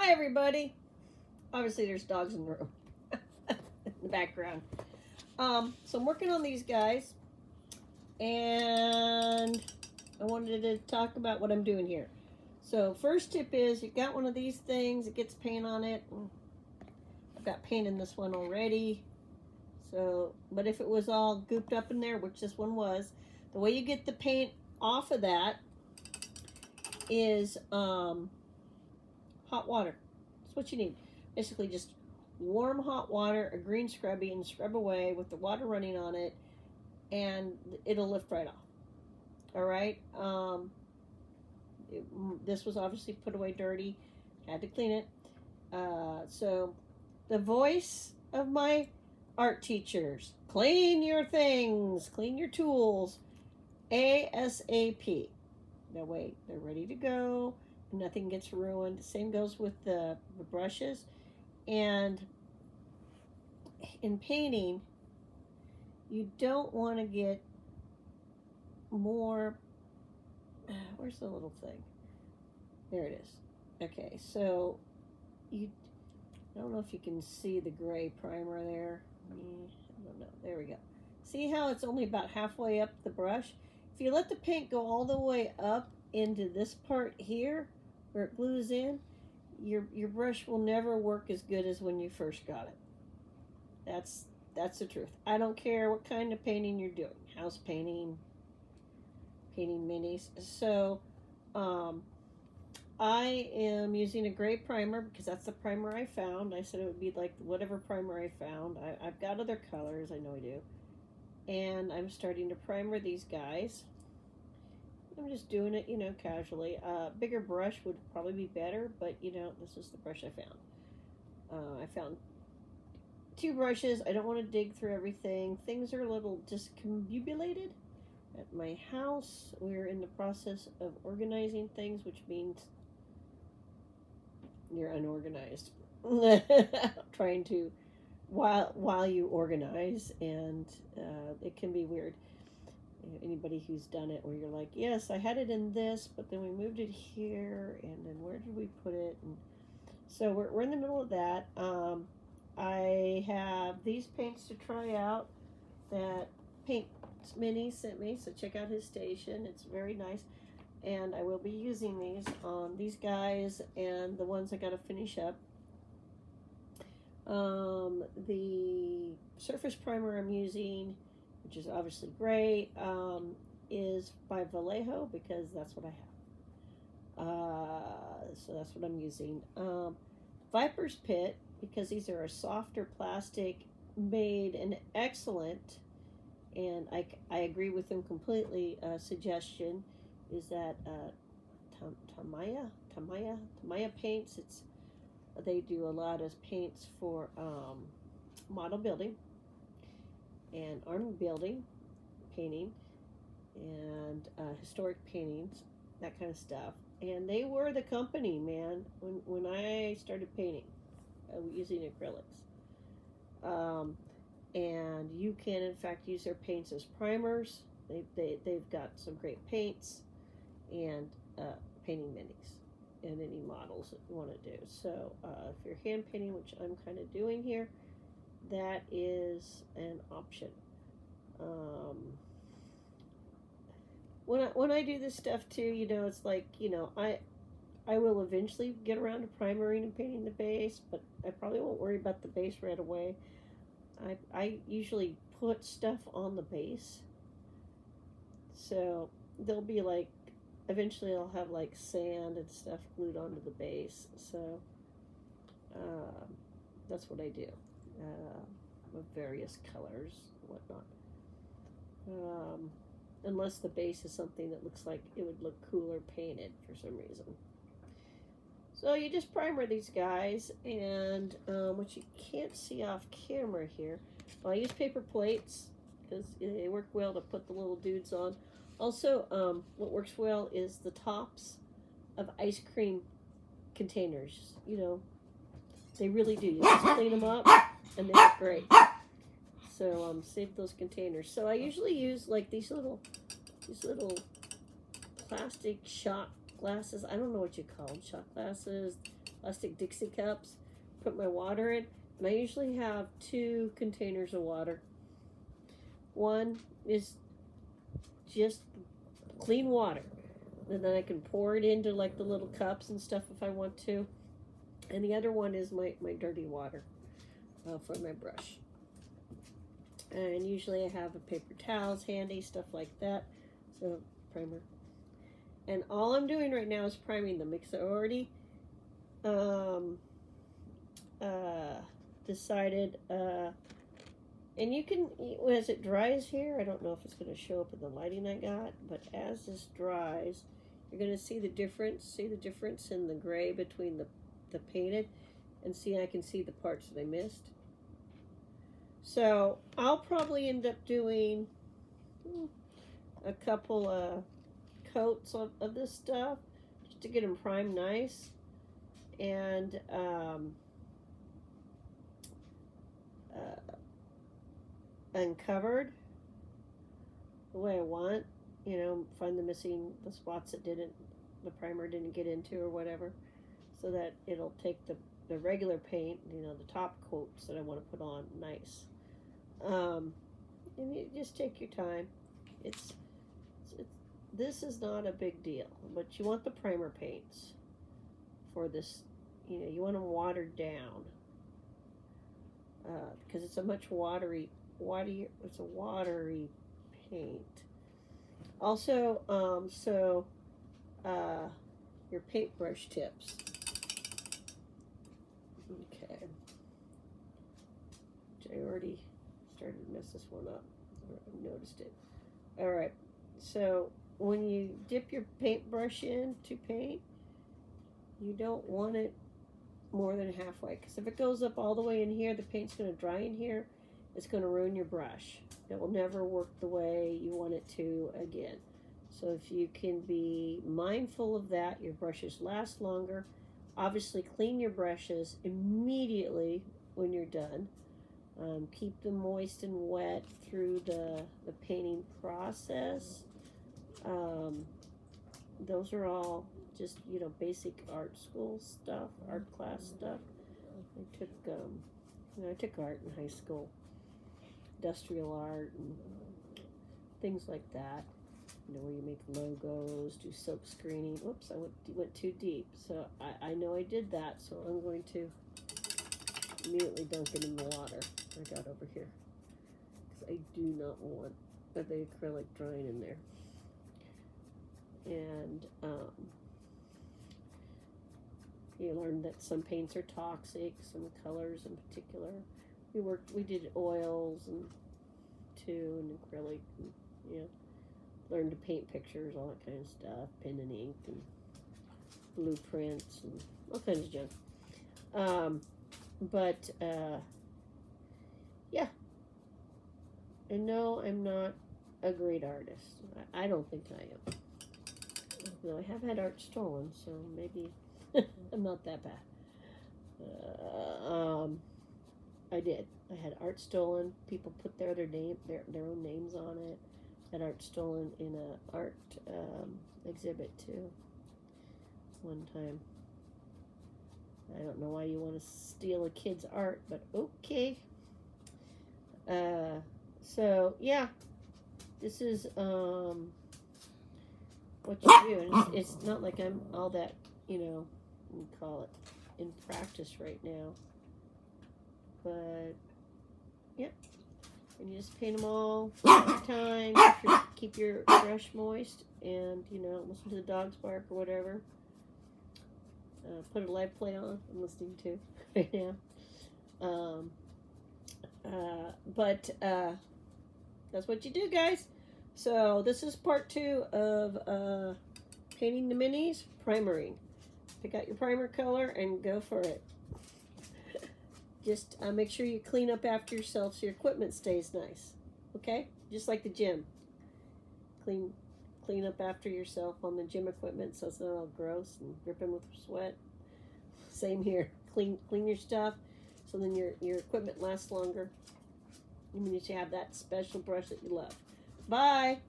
Hi, everybody. Obviously, there's dogs in the room, in the background. So I'm working on these guys, and I wanted to talk about what I'm doing here. So first tip is, you got one of these things, it gets paint on it. I've got paint in this one already. So, but if it was all gooped up in there, which this one was, the way you get the paint off of that is hot water. That's what you need. Basically, just warm hot water, a green scrubby, and scrub away with the water running on it, and it'll lift right off. All right. This was obviously put away dirty. Had to clean it. So, the voice of my art teachers: clean your things, clean your tools, ASAP. That way, they're ready to go. Nothing gets ruined. Same goes with the brushes. And in painting, you don't want to get more. Where's the little thing? There it is. Okay, so I don't know if you can see the gray primer there. I don't know. There we go. See how it's only about halfway up the brush? If you let the paint go all the way up into this part here, where it glues in, your brush will never work as good as when you first got it. That's the truth. I don't care what kind of painting you're doing. House painting, painting minis. So, I am using a gray primer because that's the primer I found. I said it would be like whatever primer I found. I've got other colors, I know I do. And I'm starting to primer these guys. I'm just doing it, casually. Bigger brush would probably be better, but, this is the brush I found. I found 2 brushes. I don't want to dig through everything. Things are a little discombobulated at my house. We're in the process of organizing things, which means you're unorganized. Trying to, while you organize, and it can be weird. Anybody who's done it where you're like, yes, I had it in this, but then we moved it here, and then where did we put it? And so we're in the middle of that. I have these paints to try out that Paint Mini sent me, so check out his station. It's very nice, and I will be using these on these guys and the ones I got to finish up. The surface primer I'm using, which is obviously gray, is by Vallejo because that's what I have. So that's what I'm using. Viper's Pit, because these are a softer plastic, made an excellent, and I agree with them completely, suggestion is that Tamiya paints. They do a lot of paints for model building and army building, painting, and historic paintings, that kind of stuff. And they were the company, man, when I started painting, using acrylics. And you can, in fact, use their paints as primers. They've got some great paints and painting minis and any models that you want to do. So if you're hand painting, which I'm kind of doing here, that is an option. When I do this stuff too, it's like, I will eventually get around to primering and painting the base, but I probably won't worry about the base right away. I usually put stuff on the base, so there'll be like, eventually I'll have like sand and stuff glued onto the base. So that's what I do, with various colors and whatnot. Unless the base is something that looks like it would look cooler painted for some reason. So you just primer these guys, and what you can't see off camera here, well, I use paper plates because they work well to put the little dudes on. Also, what works well is the tops of ice cream containers. They really do. You just clean them up, and they look great. So save those containers. So I usually use like these little plastic shot glasses. I don't know what you call them. Shot glasses, plastic Dixie cups. Put my water in. And I usually have 2 containers of water. One is just clean water. And then I can pour it into like the little cups and stuff if I want to. And the other one is my dirty water for my brush. And usually I have a paper towels handy, stuff like that. So, primer. And all I'm doing right now is priming them because I already decided, and you can, as it dries here, I don't know if it's going to show up in the lighting I got, but as this dries, you're going to see the difference in the gray between the painted, and see, I can see the parts that I missed. So I'll probably end up doing a couple coats of this stuff just to get them primed nice and uncovered the way I want. You know, find the spots that the primer didn't get into or whatever, so that it'll take the regular paint, you know, the top coats that I want to put on nice. And you just take your time. This is not a big deal, but you want the primer paints for this. You know, you want them watered down because it's a much watery. It's a watery paint. Also, your paintbrush tips. Okay. I already started to mess this one up. I noticed it. All right. So when you dip your paintbrush in to paint, you don't want it more than halfway, because if it goes up all the way in here, the paint's going to dry in here. It's going to ruin your brush. It will never work the way you want it to again. So if you can be mindful of that, your brushes last longer. Obviously, clean your brushes immediately when you're done. Keep them moist and wet through the painting process. Those are all just, you know, basic art school stuff, art class stuff. I took art in high school, industrial art and things like that. You know, where you make logos, do silk screening. Whoops, I went too deep. So I know I did that, so I'm going to immediately dunk it in the water I got over here, because I do not want the acrylic drying in there. And you learn that some paints are toxic, some colors in particular. We did oils and and acrylic, and, you know, learned to paint pictures, all that kind of stuff, pen and ink and blueprints and all kinds of junk. But yeah, and no, I'm not a great artist. I don't think I am. Though I have had art stolen, so maybe I'm not that bad. I did. I had art stolen. People put their own names on it. Had art stolen in a art exhibit too. One time. I don't know why you want to steal a kid's art, but okay. So yeah, this is what you do, and it's not like I'm all that, you know, we call it in practice right now. But yeah, and you just paint them all every time. Keep your brush moist, and you know, listen to the dogs bark or whatever. Put a live play on. I'm listening to right now. But that's what you do, guys. So this is part 2 of painting the minis, primering. Pick out your primer color and go for it. Just make sure you clean up after yourself so your equipment stays nice. Okay? Just like the gym. Clean up after yourself on the gym equipment so it's not all gross and dripping with sweat. Same here. Clean your stuff so then your equipment lasts longer. You mean you should have that special brush that you love. Bye!